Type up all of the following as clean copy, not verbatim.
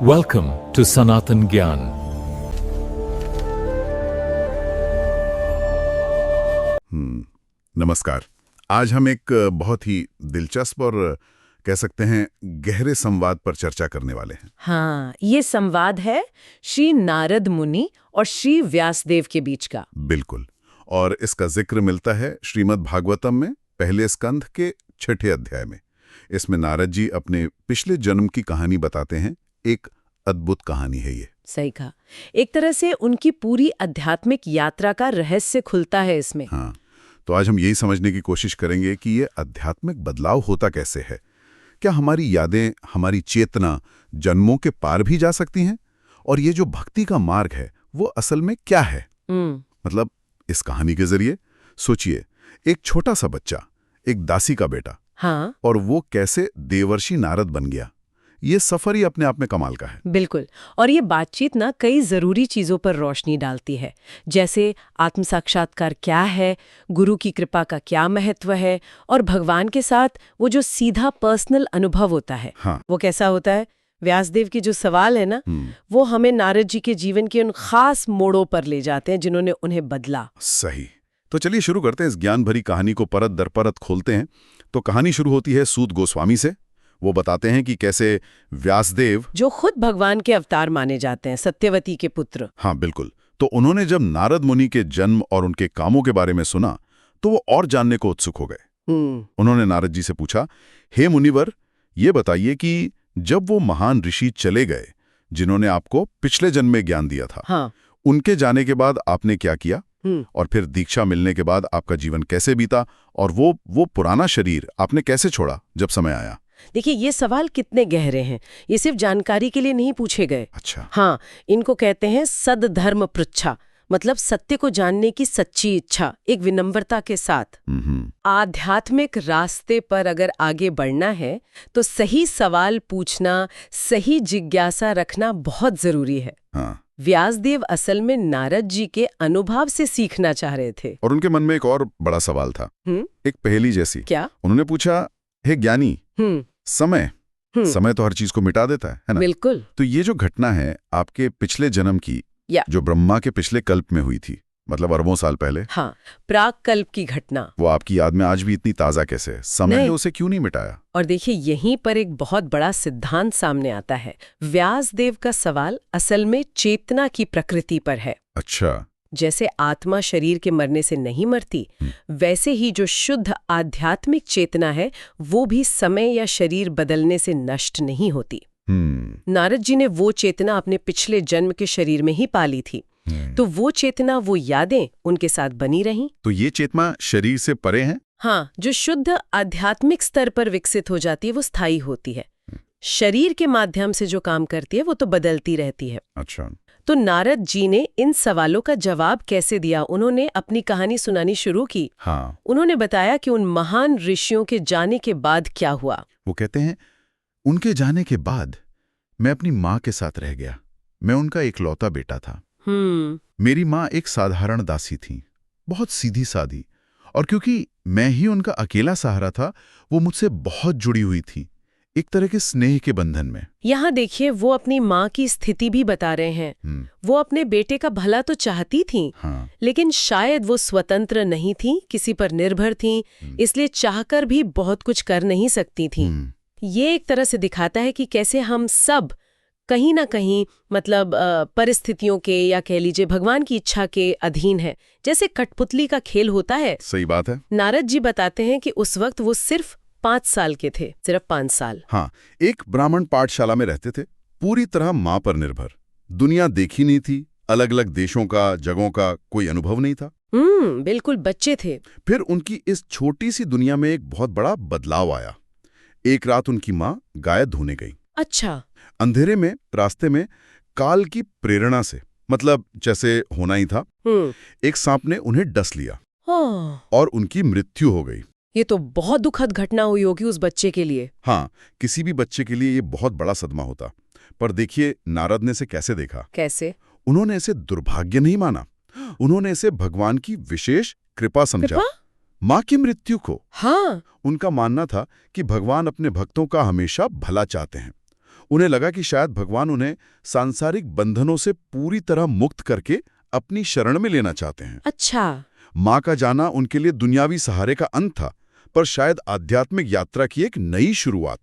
Welcome to Sanatan Gyan. नमस्कार। आज हम एक बहुत ही दिलचस्प और कह सकते हैं गहरे संवाद पर चर्चा करने वाले हैं। हाँ, ये संवाद है श्री नारद मुनि और श्री व्यासदेव के बीच का। बिल्कुल। और इसका जिक्र मिलता है श्रीमद् भागवतम में पहले स्कंध के 6ठे अध्याय में। इसमें नारद जी अपने पिछले जन्म की कहानी बताते हैं। एक अद्भुत कहानी है ये। सही कहा। एक तरह से उनकी पूरी आध्यात्मिक यात्रा का रहस्य खुलता है इसमें। हाँ, तो आज हम यही समझने की कोशिश करेंगे कि ये आध्यात्मिक बदलाव होता कैसे है। क्या हमारी यादें, हमारी चेतना जन्मों के पार भी जा सकती हैं? और ये जो भक्ति का मार्ग है वो असल में क्या है? मतलब इस कहानी के जरिए सोचिए, एक छोटा सा बच्चा, एक दासी का बेटा, हाँ, और वो कैसे देवर्षि नारद बन गया। ये सफर ही अपने आप में कमाल का है। बिल्कुल। और ये बातचीत ना कई जरूरी चीजों पर रोशनी डालती है, जैसे आत्म साक्षात्कार क्या है, गुरु की कृपा का क्या महत्व है, और भगवान के साथ वो जो सीधा पर्सनल अनुभव होता है, हाँ। वो कैसा होता है। व्यासदेव के जो सवाल है ना, वो हमें नारद जी के जीवन के उन खास मोड़ों पर ले जाते हैं जिन्होंने उन्हें बदला। सही। तो चलिए शुरू करते हैं। इस ज्ञान भरी कहानी को परत दर परत खोलते हैं। तो कहानी शुरू होती है सूत गोस्वामी से। वो बताते हैं कि कैसे व्यासदेव, जो खुद भगवान के अवतार माने जाते हैं, सत्यवती के पुत्र। हाँ बिल्कुल, तो उन्होंने जब नारद मुनि के जन्म और उनके कामों के बारे में सुना तो वो और जानने को उत्सुक हो गए। उन्होंने नारद जी से पूछा, हे मुनिवर, ये बताइए कि जब वो महान ऋषि चले गए जिन्होंने आपको पिछले जन्म में ज्ञान दिया था, हाँ, उनके जाने के बाद आपने क्या किया? और फिर दीक्षा मिलने के बाद आपका जीवन कैसे बीता? और वो पुराना शरीर आपने कैसे छोड़ा जब समय आया? देखिए, ये सवाल कितने गहरे हैं। ये सिर्फ जानकारी के लिए नहीं पूछे गए। अच्छा। हाँ, इनको कहते हैं सदधर्म पृच्छा, मतलब सत्य को जानने की सच्ची इच्छा, एक विनम्रता के साथ। आध्यात्मिक रास्ते पर अगर आगे बढ़ना है तो सही सवाल पूछना, सही जिज्ञासा रखना बहुत जरूरी है। हाँ। व्यासदेव असल में नारद जी के अनुभव से सीखना चाह रहे थे। और उनके मन में एक और बड़ा सवाल था, एक पहेली जैसी। क्या? उन्होंने पूछा, हे ज्ञानी, समय समय तो हर चीज को मिटा देता है ना? बिल्कुल। तो ये जो घटना है आपके पिछले जन्म की, जो ब्रह्मा के पिछले कल्प में हुई थी, मतलब अरबों साल पहले, हाँ, प्राक कल्प की घटना, वो आपकी याद में आज भी इतनी ताजा कैसे है? समय ने उसे क्यों नहीं मिटाया? और देखिए, यहीं पर एक बहुत बड़ा सिद्धांत सामने आता है। व्यासदेव का सवाल असल में चेतना की प्रकृति पर है। अच्छा। जैसे आत्मा शरीर के मरने से नहीं मरती, वैसे ही जो शुद्ध आध्यात्मिक चेतना है वो भी समय या शरीर बदलने से नष्ट नहीं होती। नारद जी ने वो चेतना अपने पिछले जन्म के शरीर में ही पाली थी, तो वो चेतना, वो यादें उनके साथ बनी रहीं। तो ये चेतना शरीर से परे है? हाँ, जो शुद्ध आध्यात्मिक स्तर पर विकसित हो जाती है वो स्थायी होती है। शरीर के माध्यम से जो काम करती है वो तो बदलती रहती है। अच्छा। तो नारद जी ने इन सवालों का जवाब कैसे दिया? उन्होंने अपनी कहानी सुनानी शुरू की। हाँ। उन्होंने बताया कि उन महान ऋषियों के जाने के बाद क्या हुआ। वो कहते हैं, उनके जाने के बाद मैं अपनी माँ के साथ रह गया। मैं उनका इकलौता बेटा था। मेरी माँ एक साधारण दासी थी, बहुत सीधी सादी, और क्योंकि मैं ही उनका अकेला सहारा था, वो मुझसे बहुत जुड़ी हुई थी, एक तरह के स्नेह के बंधन में। यहाँ देखिए, वो अपनी माँ की स्थिति भी बता रहे हैं। वो अपने बेटे का भला तो चाहती थीं, हाँ। लेकिन शायद वो स्वतंत्र नहीं थीं, किसी पर निर्भर थीं, इसलिए चाहकर भी बहुत कुछ कर नहीं सकती थीं। ये एक तरह से दिखाता है कि कैसे हम सब कहीं ना कहीं, मतलब परिस्थितियों के, या कह लीजिए भगवान की इच्छा के अधीन है। जैसे कठपुतली का खेल होता है। सही बात है। नारद जी बताते हैं कि उस वक्त वो सिर्फ 5 साल के थे, सिर्फ 5 साल। हाँ, एक ब्राह्मण पाठशाला में रहते थे, पूरी तरह माँ पर निर्भर। दुनिया देखी नहीं थी, अलग अलग देशों का, जगहों का कोई अनुभव नहीं था। बिल्कुल बच्चे थे। फिर उनकी इस छोटी सी दुनिया में एक बहुत बड़ा बदलाव आया। एक रात उनकी माँ गाय धोने गई। अच्छा। अंधेरे में, रास्ते में, काल की प्रेरणा से, मतलब जैसे होना ही था, एक सांप ने उन्हें डस लिया। और उनकी मृत्यु हो गई। ये तो बहुत दुखद घटना हुई होगी उस बच्चे के लिए। हाँ, किसी भी बच्चे के लिए ये बहुत बड़ा सदमा होता। पर देखिए नारद ने इसे कैसे देखा। कैसे? उन्होंने इसे दुर्भाग्य नहीं माना, उन्होंने इसे भगवान की विशेष कृपा समझा। माँ की मृत्यु को। हाँ। उनका मानना था कि भगवान अपने भक्तों का हमेशा भला चाहते हैं। उन्हें लगा कि शायद भगवान उन्हें सांसारिक बंधनों से पूरी तरह मुक्त करके अपनी शरण में लेना चाहते हैं। अच्छा। माँ का जाना उनके लिए दुनियावी सहारे का अंत था, पर शायद आध्यात्मिक यात्रा की एक नई शुरुआत।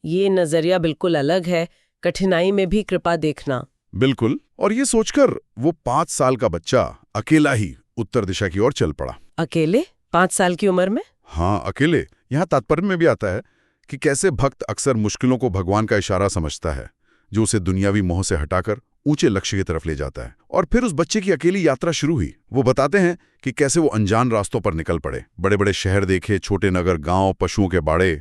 ये नजरिया बिल्कुल अलग है, कठिनाई में भी कृपा देखना। बिल्कुल। और ये सोचकर वो 5 साल का बच्चा अकेला ही उत्तर दिशा की ओर चल पड़ा। अकेले 5 साल की उम्र में? हाँ, अकेले। यहाँ तात्पर्य में भी आता है कि कैसे भक्त अक्सर मुश्किलों को भगवान का इशारा समझता है, जो उसे दुनियावी मोह से हटाकर ऊंचे लक्ष्य की तरफ ले जाता है। और फिर उस बच्चे की अकेली यात्रा शुरू हुई। वो बताते हैं कि कैसे वो अनजान रास्तों पर निकल पड़े, बड़े बड़े शहर देखे, छोटे नगर, गांव, पशुओं के बाड़े,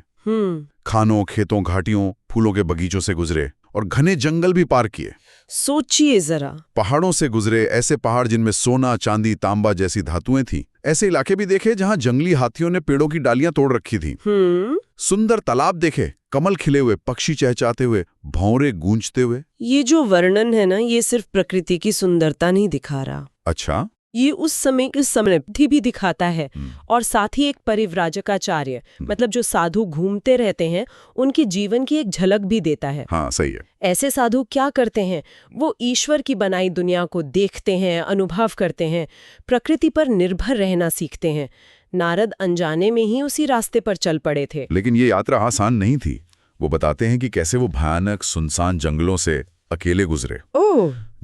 खानों, खेतों, घाटियों, फूलों के बगीचों से गुजरे और घने जंगल भी पार किए। सोचिए जरा, पहाड़ों से गुजरे, ऐसे पहाड़ जिनमें सोना, चांदी, तांबा जैसी धातुएं थीं। ऐसे इलाके भी देखे जहां जंगली हाथियों ने पेड़ों की डालियां तोड़ रखी थीं। सुंदर तालाब देखे, कमल खिले हुए, पक्षी चहचहाते हुए, भौंरे गूंजते हुए। ये जो वर्णन है ना, ये सिर्फ प्रकृति की सुंदरता नहीं दिखा रहा। अच्छा। ये उस समय की समृद्धि भी दिखाता है। और साथ ही एक परिव्राजकाचार्य, मतलब जो साधु घूमते रहते हैं, उनके जीवन की एक झलक भी देता है। हाँ, सही है। ऐसे साधु क्या करते हैं? वो ईश्वर की बनाई दुनिया को देखते हैं, अनुभव करते हैं, प्रकृति पर निर्भर रहना सीखते हैं। नारद अनजाने में ही उसी रास्ते पर चल पड़े थे। लेकिन ये यात्रा आसान नहीं थी। वो बताते हैं कि कैसे वो भयानक सुनसान जंगलों से अकेले गुजरे,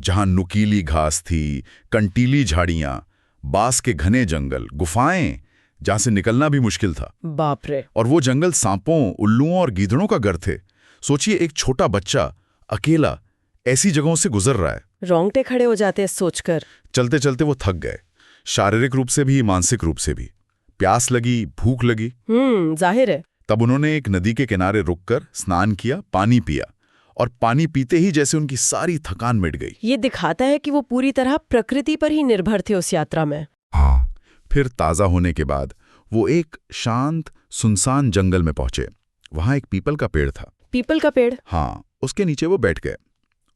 जहां नुकीली घास थी, कंटीली झाड़ियां, बांस के घने जंगल, गुफाएं, जहां से निकलना भी मुश्किल था। बाप रे। और वो जंगल सांपों, उल्लुओं और गीदड़ों का घर थे। सोचिए, एक छोटा बच्चा अकेला ऐसी जगहों से गुजर रहा है। रोंगटे खड़े हो जाते हैं सोचकर। चलते चलते वो थक गए, शारीरिक रूप से भी, मानसिक रूप से भी। प्यास लगी, भूख लगी। जाहिर है। तब उन्होंने एक नदी के किनारे रुककर स्नान किया, पानी पिया, और पानी पीते ही जैसे उनकी सारी थकान मिट गई। ये दिखाता है कि वो पूरी तरह प्रकृति पर ही निर्भर थे उस यात्रा में। हाँ। फिर ताजा होने के बाद वो एक शांत सुनसान जंगल में पहुंचे। वहां एक पीपल का पेड़ था। पीपल का पेड़? हाँ, उसके नीचे वो बैठ गए।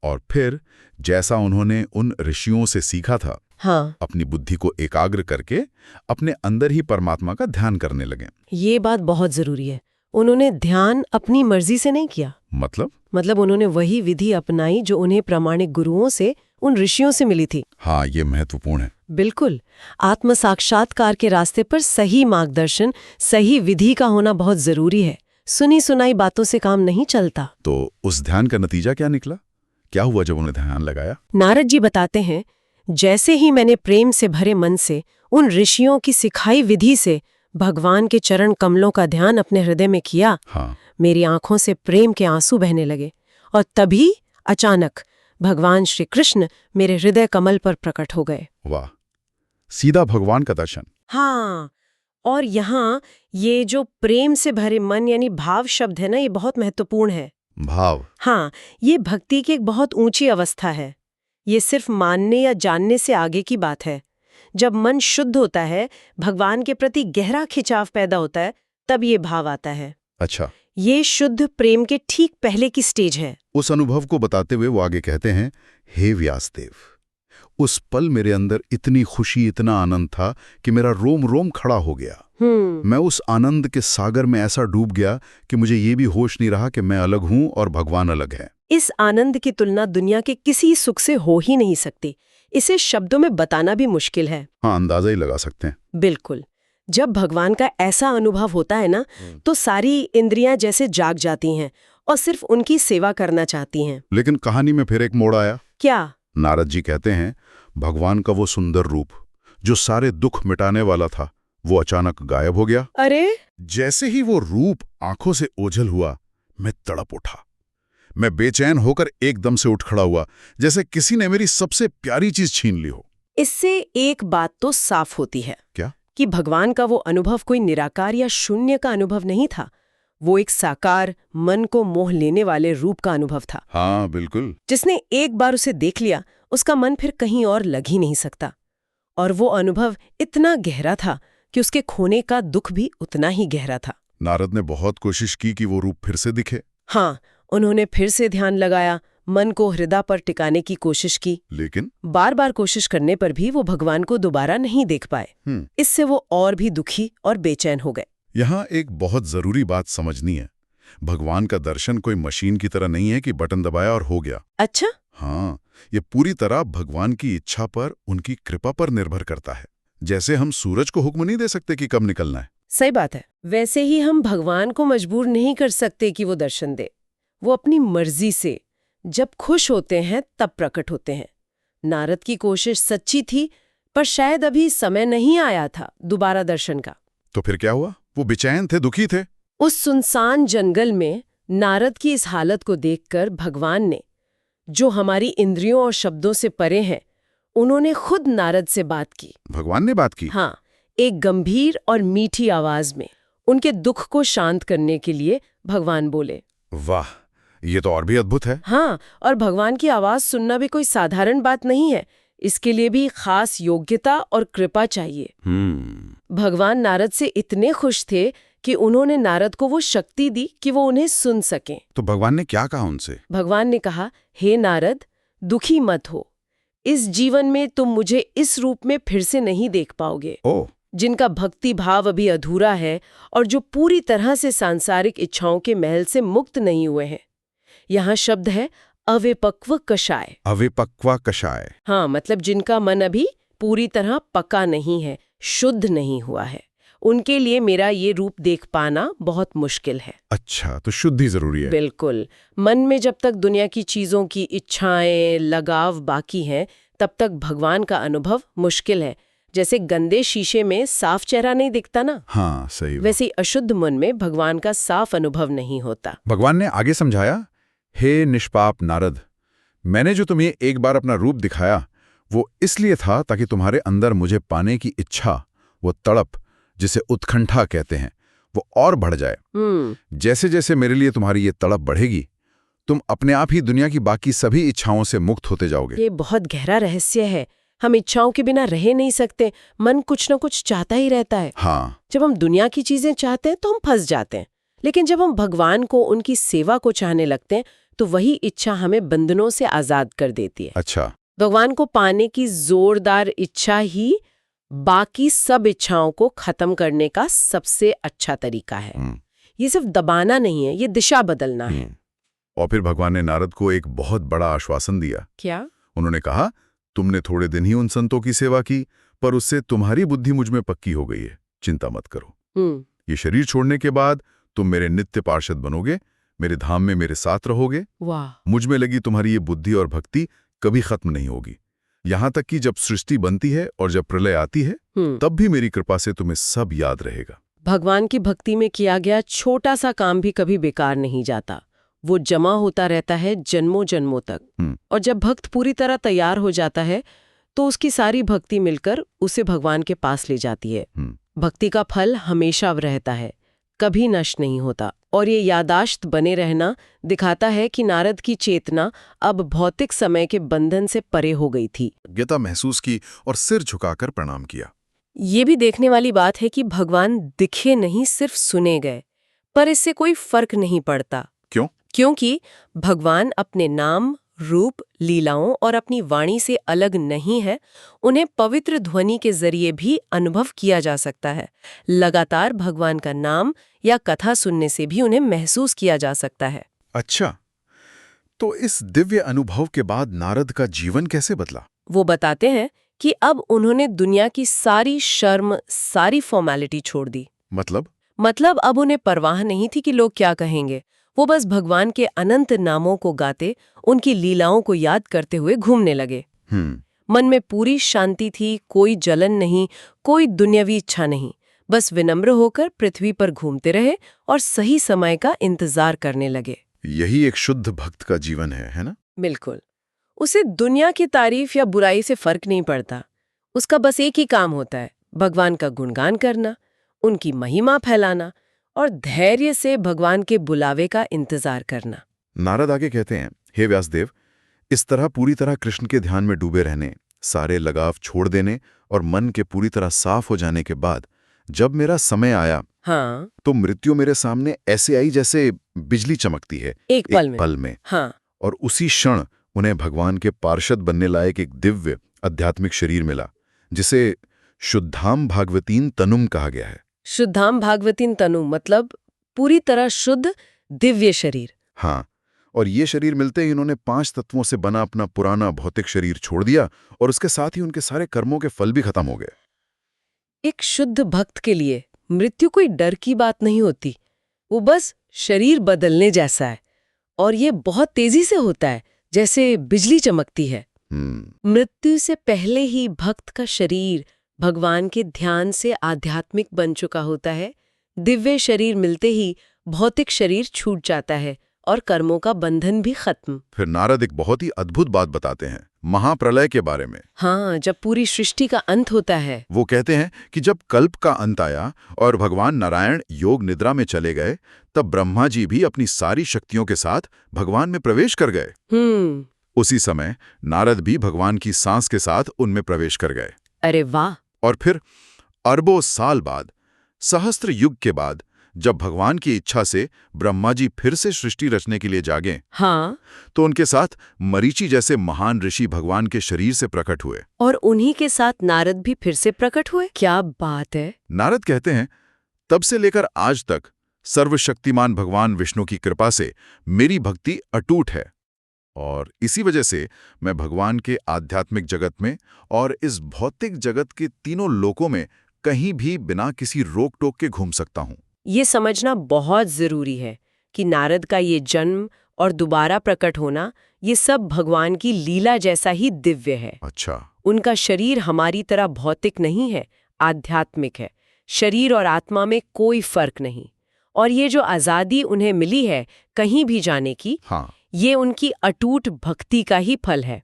और फिर जैसा उन्होंने उन ऋषियों से सीखा था, हाँ, अपनी बुद्धि को एकाग्र करके अपने अंदर ही परमात्मा का ध्यान करने लगे। ये बात बहुत जरूरी है। उन्होंने ध्यान अपनी मर्जी से नहीं किया। मतलब उन्होंने वही विधि अपनाई जो उन्हें प्रामाणिक गुरुओं से, उन ऋषियों से मिली थी। हाँ, ये महत्वपूर्ण है। बिल्कुल। आत्म साक्षात्कार के रास्ते पर सही मार्गदर्शन, सही विधि का होना बहुत जरूरी है। सुनी सुनाई बातों से काम नहीं चलता। तो उस ध्यान का नतीजा क्या निकला? क्या हुआ जब उन्हें ध्यान लगाया? नारद जी बताते हैं, जैसे ही मैंने प्रेम से भरे मन से उन ऋषियों की सिखाई विधि से भगवान के चरण कमलों का ध्यान अपने हृदय में किया, हाँ, मेरी आंखों से प्रेम के आंसू बहने लगे। और तभी अचानक भगवान श्री कृष्ण मेरे हृदय कमल पर प्रकट हो गए। वाह, सीधा भगवान का दर्शन। हाँ, और यहाँ ये जो प्रेम से भरे मन यानी भाव शब्द है ना, ये बहुत महत्वपूर्ण है। भाव? हाँ, ये भक्ति की एक बहुत ऊंची अवस्था है। ये सिर्फ मानने या जानने से आगे की बात है। जब मन शुद्ध होता है, भगवान के प्रति गहरा खिंचाव पैदा होता है, तब ये भाव आता है। अच्छा। ये शुद्ध प्रेम के ठीक पहले की स्टेज है। उस अनुभव को बताते हुए वो आगे कहते हैं, हे व्यासदेव, उस पल मेरे अंदर इतनी खुशी, इतना आनंद था कि मेरा रोम रोम खड़ा हो गया। मैं उस आनंद के सागर में ऐसा डूब गया कि मुझे ये भी होश नहीं रहा कि मैं अलग हूं और भगवान अलग है। इस आनंद की तुलना दुनिया के किसी सुख से हो ही नहीं सकती। इसे शब्दों में बताना भी मुश्किल है। हाँ, अंदाजा ही लगा सकते हैं। बिल्कुल। जब भगवान का ऐसा अनुभव होता है ना, तो सारी इंद्रियां जैसे जाग जाती हैं और सिर्फ उनकी सेवा करना चाहती हैं। लेकिन कहानी में फिर एक मोड़ आया। क्या? नारद जी कहते हैं, भगवान का वो सुंदर रूप जो सारे दुख मिटाने वाला था, वो अचानक गायब हो गया। अरे! जैसे ही वो रूप आंखों से ओझल हुआ, मैं तड़प उठा। मैं बेचैन होकर एकदम से उठ खड़ा हुआ, जैसे किसी ने मेरी सबसे प्यारी चीज छीन ली हो। इससे एक बात तो साफ होती है। क्या? कि भगवान का वो अनुभव कोई निराकार या शून्य का अनुभव नहीं था। वो एक साकार, मन को मोह लेने वाले रूप का अनुभव था। हाँ, बिल्कुल। जिसने एक बार उसे देख लिया, उसका मन फिर कहीं और लग ही नहीं सकता। और वो अनुभव इतना गहरा था कि उसके खोने का दुख भी उतना ही गहरा था। नारद ने बहुत कोशिश की कि वो रूप फिर से दिखे। हाँ, उन्होंने फिर से ध्यान लगाया, मन को हृदय पर टिकाने की कोशिश की, लेकिन बार बार कोशिश करने पर भी वो भगवान को दोबारा नहीं देख पाए। इससे वो और भी दुखी और बेचैन हो गए। यहाँ एक बहुत जरूरी बात समझनी है भगवान का दर्शन कोई मशीन की तरह नहीं है कि बटन दबाया और हो गया। अच्छा। हाँ, ये पूरी तरह भगवान की इच्छा पर, उनकी कृपा पर निर्भर करता है। जैसे हम सूरज को हुक्म नहीं दे सकते कि कब निकलना है। सही बात है। वैसे ही हम भगवान को मजबूर नहीं कर सकते कि वो दर्शन दे। वो अपनी मर्जी से जब खुश होते हैं तब प्रकट होते हैं। नारद की कोशिश सच्ची थी, पर शायद अभी समय नहीं आया था दोबारा दर्शन का। तो फिर क्या हुआ? वो बेचैन थे, दुखी थे। उस सुनसान जंगल में नारद की इस हालत को देखकर भगवान ने, जो हमारी इंद्रियों और शब्दों से परे हैं, उन्होंने खुद नारद से बात की। भगवान ने बात की? हाँ, एक गंभीर और मीठी आवाज में। उनके दुख को शांत करने के लिए भगवान बोले। वाह, ये तो और भी अद्भुत है। हाँ, और भगवान की आवाज सुनना भी कोई साधारण बात नहीं है। इसके लिए भी खास योग्यता और कृपा चाहिए। भगवान नारद से इतने खुश थे कि उन्होंने नारद को वो शक्ति दी कि वो उन्हें सुन सकें। तो भगवान ने क्या कहा उनसे? भगवान ने कहा, हे नारद, दुखी मत हो। इस जीवन में तुम मुझे इस रूप में फिर से नहीं देख पाओगे। ओह, जिनका भक्ति भाव अभी अधूरा है और जो पूरी तरह से सांसारिक इच्छाओं के महल से मुक्त नहीं हुए हैं। यहाँ शब्द है अविपक्व कषाय। अविपक्वा कषाय। हाँ, मतलब जिनका मन अभी पूरी तरह पका नहीं है, शुद्ध नहीं हुआ है। उनके लिए मेरा ये रूप देख पाना बहुत मुश्किल है। अच्छा, तो शुद्धि जरूरी है। बिल्कुल। मन में जब तक दुनिया की चीजों की इच्छाएं, लगाव बाकी हैं, तब तक भगवान का अनुभव मुश्किल है। जैसे गंदे शीशे में साफ चेहरा नहीं दिखता ना। हाँ, सही। वैसे ही अशुद्ध मन में भगवान का साफ अनुभव नहीं होता। भगवान ने आगे समझाया, हे निष्पाप नारद, मैंने जो तुम्हें एक बार अपना रूप दिखाया वो इसलिए था ताकि तुम्हारे अंदर मुझे पाने की इच्छा, वो तड़प जिसे उत्कंठा कहते हैं, वो और बढ़ जाए। जैसे जैसे मेरे लिए तुम्हारी ये तड़प बढ़ेगी, तुम अपने आप ही दुनिया की बाकी सभी इच्छाओं से मुक्त होते जाओगे। ये बहुत गहरा रहस्य है। हम इच्छाओं के बिना रह नहीं सकते। मन कुछ न कुछ चाहता ही रहता है। हाँ। जब हम दुनिया की चीजें चाहते हैं तो हम फंस जाते हैं, लेकिन जब हम भगवान को, उनकी सेवा को चाहने लगते हैं तो वही इच्छा हमें बंधनों से आजाद कर देती है। अच्छा। भगवान को पाने की जोरदार इच्छा ही बाकी सब इच्छाओं को खत्म करने का सबसे अच्छा तरीका है। ये सिर्फ दबाना नहीं है, ये दिशा बदलना है। और फिर भगवान ने नारद को एक बहुत बड़ा आश्वासन दिया। क्या? उन्होंने कहा, तुमने थोड़े दिन ही उन संतों की सेवा की, पर उससे तुम्हारी बुद्धि मुझ में पक्की हो गई है। चिंता मत करो। ये शरीर छोड़ने के बाद तुम मेरे नित्य पार्षद बनोगे, मेरे धाम में मेरे साथ रहोगे। वाह। मुझ में लगी तुम्हारी ये बुद्धि और भक्ति कभी खत्म नहीं होगी। यहाँ तक कि जब सृष्टि बनती है और जब प्रलय आती है, तब भी मेरी कृपा से तुम्हें सब याद रहेगा। भगवान की भक्ति में किया गया छोटा सा काम भी कभी बेकार नहीं जाता। वो जमा होता रहता है जन्मों जन्मों तक। और जब भक्त पूरी तरह तैयार हो जाता है तो उसकी सारी भक्ति मिलकर उसे भगवान के पास ले जाती है। भक्ति का फल हमेशा रहता है, कभी नष्ट नहीं होता। और ये यादाश्त बने रहना दिखाता है कि नारद की चेतना अब भौतिक समय के बंधन से परे हो गई थी। योग्यता महसूस की और सिर झुकाकर प्रणाम किया। ये भी देखने वाली बात है कि भगवान दिखे नहीं, सिर्फ सुने गए। पर इससे कोई फर्क नहीं पड़ता। क्यों? क्योंकि भगवान अपने नाम, रूप, लीलाओं और अपनी वाणी से अलग नहीं है। उन्हें पवित्र ध्वनि के जरिए भी अनुभव किया जा सकता है। लगातार भगवान का नाम या कथा सुनने से भी उन्हें महसूस किया जा सकता है। अच्छा, तो इस दिव्य अनुभव के बाद नारद का जीवन कैसे बदला? वो बताते हैं कि अब उन्होंने दुनिया की सारी शर्म, सारी फॉर्मेलिटी छोड़ दी। मतलब अब उन्हें परवाह नहीं थी कि लोग क्या कहेंगे। वो बस भगवान के अनंत नामों को गाते, उनकी लीलाओं को याद करते हुए घूमने लगे। मन में पूरी शांति थी, कोई जलन नहीं, कोई दुनियावी इच्छा नहीं। बस विनम्र होकर पृथ्वी पर घूमते रहे और सही समय का इंतजार करने लगे। यही एक शुद्ध भक्त का जीवन है ना? बिल्कुल। उसे दुनिया की तारीफ या बुराई से फर्क नहीं पड़ता। उसका बस एक ही काम होता है, भगवान का गुणगान करना, उनकी महिमा फैलाना और धैर्य से भगवान के बुलावे का इंतजार करना। नारद आगे कहते हैं, हे व्यासदेव, इस तरह पूरी तरह कृष्ण के ध्यान में डूबे रहने, सारे लगाव छोड़ देने और मन के पूरी तरह साफ हो जाने के बाद जब मेरा समय आया, हाँ, तो मृत्यु मेरे सामने ऐसे आई जैसे बिजली चमकती है एक पल में। हाँ। और उसी क्षण उन्हें भगवान के पार्षद बनने लायक एक दिव्य आध्यात्मिक शरीर मिला, जिसे शुद्धाम भागवतीन तनुम कहा गया है। शुद्धाम भागवतीन तनु मतलब पूरी तरह शुद्ध, दिव्य शरीर। हाँ, और ये शरीर मिलते ही इन्होंने 5 तत्वों से बना अपना पुराना भौतिक शरीर छोड़ दिया और उसके साथ ही उनके सारे कर्मों के फल भी खत्म हो गए। एक शुद्ध भक्त के लिए मृत्यु कोई डर की बात नहीं होती, वो बस शरीर बदलने जैसा है, और ये बहुत तेजी से होता है, जैसे बिजली चमकती है। मृत्यु से पहले ही भक्त का शरीर भगवान के ध्यान से आध्यात्मिक बन चुका होता है। दिव्य शरीर मिलते ही भौतिक शरीर छूट जाता है और कर्मों का बंधन भी खत्म। फिर नारद एक बहुत ही अद्भुत बात बताते हैं महाप्रलय के बारे में। हाँ, जब पूरी सृष्टि का अंत होता है। वो कहते हैं कि जब कल्प का अंत आया और भगवान नारायण योग निद्रा में चले गए, तब ब्रह्मा जी भी अपनी सारी शक्तियों के साथ भगवान में प्रवेश कर गए। उसी समय नारद भी भगवान की सांस के साथ उनमें प्रवेश कर गए। अरे वाह! और फिर अरबों साल बाद, सहस्त्र युग के बाद, जब भगवान की इच्छा से ब्रह्मा जी फिर से सृष्टि रचने के लिए जागे, हाँ, तो उनके साथ मरीचि जैसे महान ऋषि भगवान के शरीर से प्रकट हुए। और उन्हीं के साथ नारद भी फिर से प्रकट हुए। क्या बात है! नारद कहते हैं, तब से लेकर आज तक सर्वशक्तिमान भगवान विष्णु की कृपा से मेरी भक्ति अटूट है, और इसी वजह से मैं भगवान के आध्यात्मिक जगत में और इस भौतिक जगत के तीनों लोकों में कहीं भी बिना किसी रोक टोक के घूम सकता हूँ। ये समझना बहुत जरूरी है कि नारद का ये जन्म और दोबारा प्रकट होना, ये सब भगवान की लीला जैसा ही दिव्य है। अच्छा। उनका शरीर हमारी तरह भौतिक नहीं है, आध्यात्मिक है। शरीर और आत्मा में कोई फर्क नहीं। और ये जो आज़ादी उन्हें मिली है कहीं भी जाने की, हाँ, ये उनकी अटूट भक्ति का ही फल है।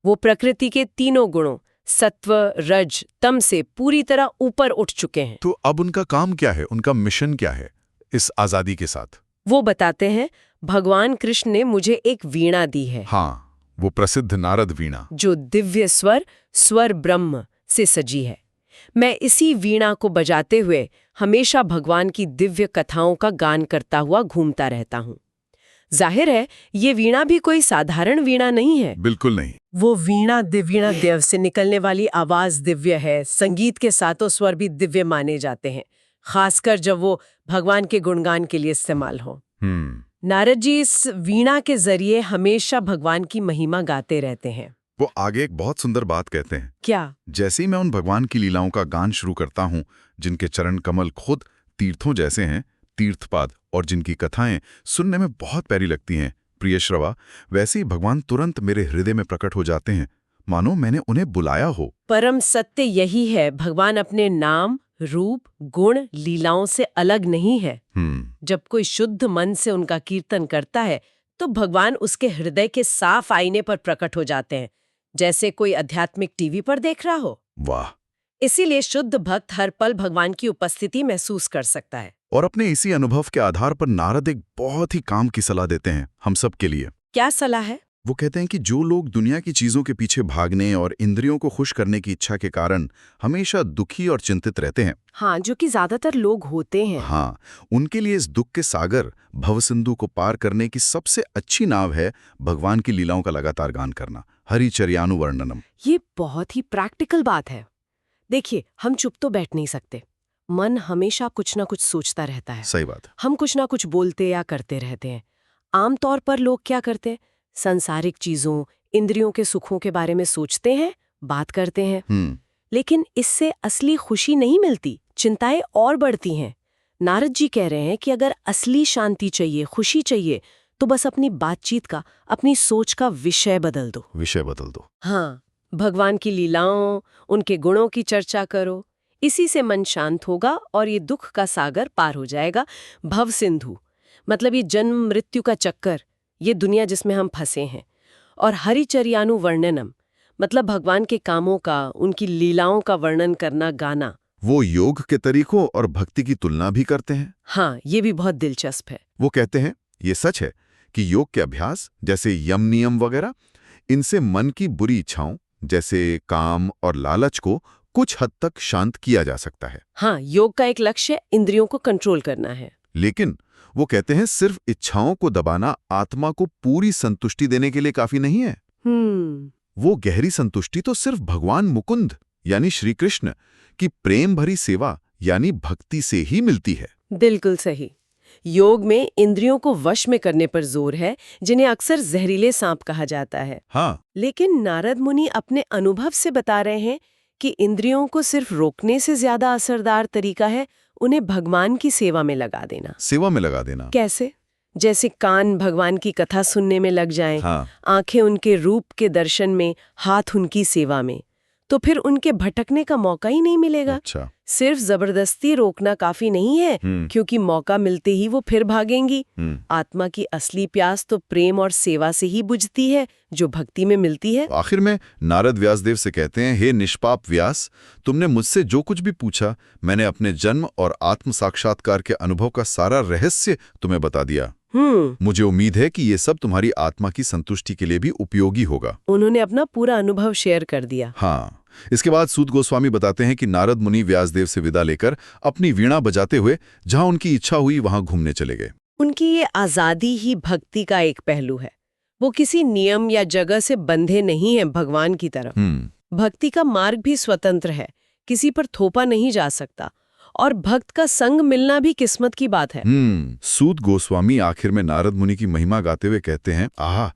वो प्रकृति के तीनों गुणों सत्व, रज, तम से पूरी तरह ऊपर उठ चुके हैं। तो अब उनका काम क्या है, उनका मिशन क्या है इस आजादी के साथ? वो बताते हैं, भगवान कृष्ण ने मुझे एक वीणा दी है। हाँ, वो प्रसिद्ध नारद वीणा, जो दिव्य स्वर ब्रह्म से सजी है। मैं इसी वीणा को बजाते हुए हमेशा भगवान की दिव्य कथाओं का गान करता हुआ घूमता रहता हूँ। जाहिर है, ये वीणा भी कोई साधारण वीणा नहीं है। बिल्कुल नहीं। वो वीणा दिव्वीणा देव से निकलने वाली आवाज दिव्य है। संगीत के सातों स्वर भी दिव्य माने जाते हैं, खासकर जब वो भगवान के गुणगान के लिए इस्तेमाल हो। नारद जी इस वीणा के जरिए हमेशा भगवान की महिमा गाते रहते हैं। वो आगे एक बहुत सुंदर बात कहते हैं। क्या? जैसे ही मैं उन भगवान की लीलाओं का गान शुरू करता हूँ, जिनके चरण कमल खुद तीर्थों जैसे हैं, तीर्थपाद, और जिनकी कथाएं सुनने में बहुत प्यारी लगती हैं, प्रिय श्रवा, वैसे ही भगवान तुरंत मेरे हृदय में प्रकट हो जाते हैं, मानो मैंने उन्हें बुलाया हो। परम सत्य यही है, भगवान अपने नाम, रूप, गुण, लीलाओं से अलग नहीं है। जब कोई शुद्ध मन से उनका कीर्तन करता है, तो भगवान उसके हृदय के साफ आईने पर प्रकट हो जाते हैं, जैसे कोई आध्यात्मिक टीवी पर देख रहा हो। वाह! इसीलिए शुद्ध भक्त हर पल भगवान की उपस्थिति महसूस कर सकता है। और अपने इसी अनुभव के आधार पर नारद एक बहुत ही काम की सलाह देते हैं हम सब के लिए। क्या सलाह है? वो कहते हैं कि जो लोग दुनिया की चीजों के पीछे भागने और इंद्रियों को खुश करने की इच्छा के कारण हमेशा दुखी और चिंतित रहते हैं, हाँ, जो कि ज्यादातर लोग होते हैं, हाँ, उनके लिए इस दुख के सागर भवसिंधु को पार करने की सबसे अच्छी नाव है भगवान की लीलाओं का लगातार गान करना, हरिचर्यानुवर्णनम। ये बहुत ही प्रैक्टिकल बात है। देखिए, हम चुप तो बैठ नहीं सकते, मन हमेशा कुछ ना कुछ सोचता रहता है। सही बात। हम कुछ ना कुछ बोलते या करते रहते हैं। आमतौर पर लोग क्या करते हैं? सांसारिक चीजों, इंद्रियों के सुखों के बारे में सोचते हैं, बात करते हैं। लेकिन इससे असली खुशी नहीं मिलती, चिंताएं और बढ़ती हैं। नारद जी कह रहे हैं कि अगर असली शांति चाहिए, खुशी चाहिए, तो बस अपनी बातचीत का, अपनी सोच का विषय बदल दो। हाँ, भगवान की लीलाओं, उनके गुणों की चर्चा करो। इसी से मन शांत होगा और ये दुख का सागर पार हो जाएगा। भव सिंधु मतलब ये जन्म मृत्यु का चक्कर, ये दुनिया जिसमें हम फंसे हैं। और हरिचर्यानुवर्णनम मतलब भगवान के कामों का, उनकी लीलाओं का वर्णन करना, गाना। वो योग के तरीकों और भक्ति की तुलना भी करते हैं। हाँ, ये भी बहुत दिलचस्प है। वो कहते हैं, ये सच है कि योग के अभ्यास जैसे यम नियम वगैरह, इनसे मन की बुरी इच्छाओं जैसे काम और लालच को कुछ हद तक शांत किया जा सकता है। हाँ, योग का एक लक्ष्य इंद्रियों को कंट्रोल करना है। लेकिन वो कहते हैं सिर्फ इच्छाओं को दबाना आत्मा को पूरी संतुष्टि देने के लिए काफी नहीं है। वो गहरी संतुष्टि तो सिर्फ भगवान मुकुंद यानी श्री कृष्ण की प्रेम भरी सेवा यानी भक्ति से ही मिलती है। बिल्कुल सही। योग में इंद्रियों को वश में करने पर जोर है, जिन्हें अक्सर जहरीले सांप कहा जाता है। हाँ, लेकिन नारद मुनि अपने अनुभव से बता रहे हैं कि इंद्रियों को सिर्फ रोकने से ज्यादा असरदार तरीका है उन्हें भगवान की सेवा में लगा देना। सेवा में लगा देना। कैसे? जैसे कान भगवान की कथा सुनने में लग जाएं, हाँ। आंखें उनके रूप के दर्शन में, हाथ उनकी सेवा में, तो फिर उनके भटकने का मौका ही नहीं मिलेगा। अच्छा। सिर्फ जबरदस्ती रोकना काफी नहीं है, क्योंकि मौका मिलते ही वो फिर भागेंगी। आत्मा की असली प्यास तो प्रेम और सेवा से ही बुझती है, जो भक्ति में मिलती है। आखिर में नारद व्यासदेव से कहते हैं, हे निष्पाप व्यास, तुमने मुझसे जो कुछ भी पूछा, मैंने अपने जन्म और आत्म साक्षात्कार के अनुभव का सारा रहस्य तुम्हें बता दिया। मुझे उम्मीद है कि ये सब तुम्हारी आत्मा की संतुष्टि के लिए भी उपयोगी होगा। उन्होंने अपना पूरा अनुभव शेयर कर दिया। हाँ। इसके बाद सूत गोस्वामी बताते हैं कि नारद मुनि व्यासदेव से विदा लेकर अपनी वीणा बजाते हुए जहां उनकी इच्छा हुई वहां घूमने चले गए। उनकी ये आजादी ही भक्ति का एक पहलू है। वो किसी नियम या जगह से बंधे नहीं हैं भगवान की तरफ। भक्ति का मार्ग भी स्वतंत्र है, किसी पर थोपा नहीं जा सकता, और भक्त का संग मिलना भी किस्मत की बात है। सूत गोस्वामी आखिर में नारद मुनि की महिमा गाते हुए कहते हैं, आहा,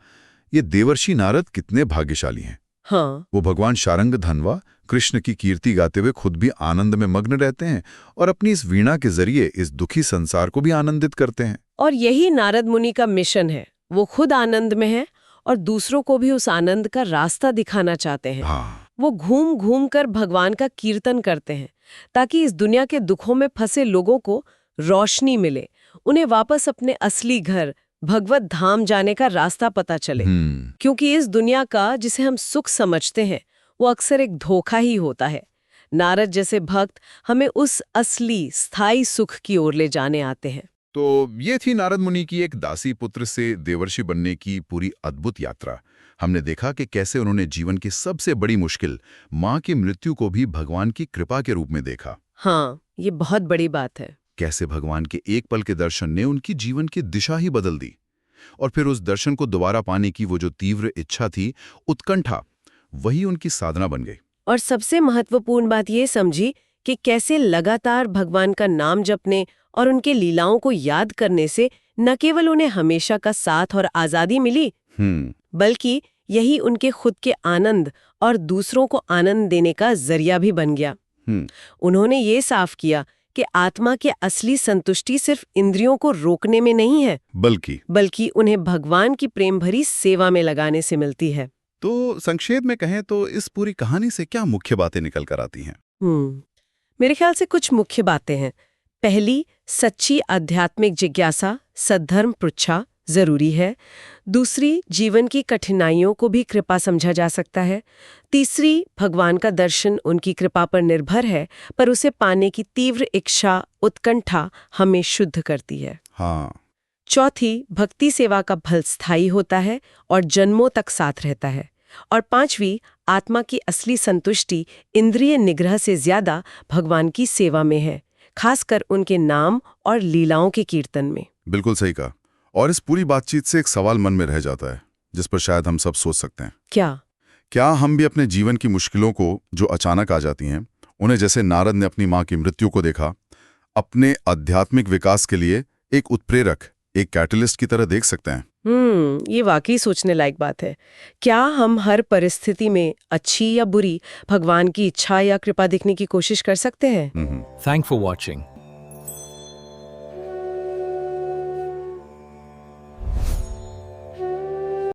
ये देवर्षि नारद कितने भाग्यशाली हैं। हाँ। वो भगवान शारंग धनवा कृष्ण की कीर्ति गाते हुए खुद भी आनंद में मग्न रहते हैं और अपनी इस वीणा के जरिए इस दुखी संसार को भी आनंदित करते हैं। और यही नारद मुनि का मिशन है। वो खुद आनंद में है और दूसरों को भी उस आनंद का रास्ता दिखाना चाहते हैं। हाँ। वो घूम घूम कर भगवान का कीर्तन करते हैं, ताकि इस दुनिया के दुखों में फंसे लोगों को रोशनी मिले, उन्हें वापस अपने असली घर भगवत धाम जाने का रास्ता पता चले। क्योंकि इस दुनिया का जिसे हम सुख समझते हैं वो अक्सर एक धोखा ही होता है। नारद जैसे भक्त हमें उस असली स्थायी सुख की ओर ले जाने आते हैं। तो ये थी नारद मुनि की एक दासी पुत्र से देवर्षि बनने की पूरी अद्भुत यात्रा। हमने देखा कि कैसे उन्होंने जीवन की सबसे बड़ी मुश्किल, मां की मृत्यु को भी भगवान की कृपा के रूप में देखा। हाँ, ये बहुत बड़ी बात है। कैसे भगवान के एक पल के दर्शन ने उनकी जीवन की दिशा ही बदल दी, और फिर उस दर्शन को दोबारा पाने की वो जो तीव्र इच्छा थी, उत्कंठा, वही उनकी साधना बन गई। और सबसे महत्वपूर्ण बात ये समझी कि कैसे लगातार भगवान का नाम जपने और उनके लीलाओं को याद करने से न केवल उन्हें हमेशा का साथ और आजादी मिली, बल्कि यही उनके खुद के आनंद और दूसरों को आनंद देने का जरिया भी बन गया। उन्होंने ये साफ किया कि आत्मा की असली संतुष्टि सिर्फ इंद्रियों को रोकने में नहीं है, बल्कि उन्हें भगवान की प्रेम भरी सेवा में लगाने से मिलती है। तो संक्षेप में कहें तो इस पूरी कहानी से क्या मुख्य बातें निकल कर आती हैं? मेरे ख्याल से कुछ मुख्य बातें हैं। पहली, सच्ची आध्यात्मिक जिज्ञासा, सद्धर्म पृच्छा जरूरी है। दूसरी, जीवन की कठिनाइयों को भी कृपा समझा जा सकता है। तीसरी, भगवान का दर्शन उनकी कृपा पर निर्भर है, पर उसे पाने की तीव्र इच्छा, उत्कंठा हमें शुद्ध करती है। हाँ। चौथी, भक्ति सेवा का फल स्थायी होता है और जन्मों तक साथ रहता है। और पांचवी, आत्मा की असली संतुष्टि इंद्रिय निग्रह से ज्यादा भगवान की सेवा में है, खासकर उनके नाम और लीलाओं के कीर्तन में। बिल्कुल सही कहा। और इस पूरी बातचीत से एक सवाल मन में रह जाता है, जिस पर शायद हम सब सोच सकते हैं। क्या हम भी अपने जीवन की मुश्किलों को, जो अचानक आ जाती हैं, उन्हें जैसे नारद ने अपनी मां की मृत्यु को देखा, अपने आध्यात्मिक विकास के लिए एक उत्प्रेरक, एक कैटलिस्ट की तरह देख सकते हैं? ये वाकई सोचने लायक बात है। क्या हम हर परिस्थिति में, अच्छी या बुरी, भगवान की इच्छा या कृपा दिखने की कोशिश कर सकते हैं? Thanks for watching.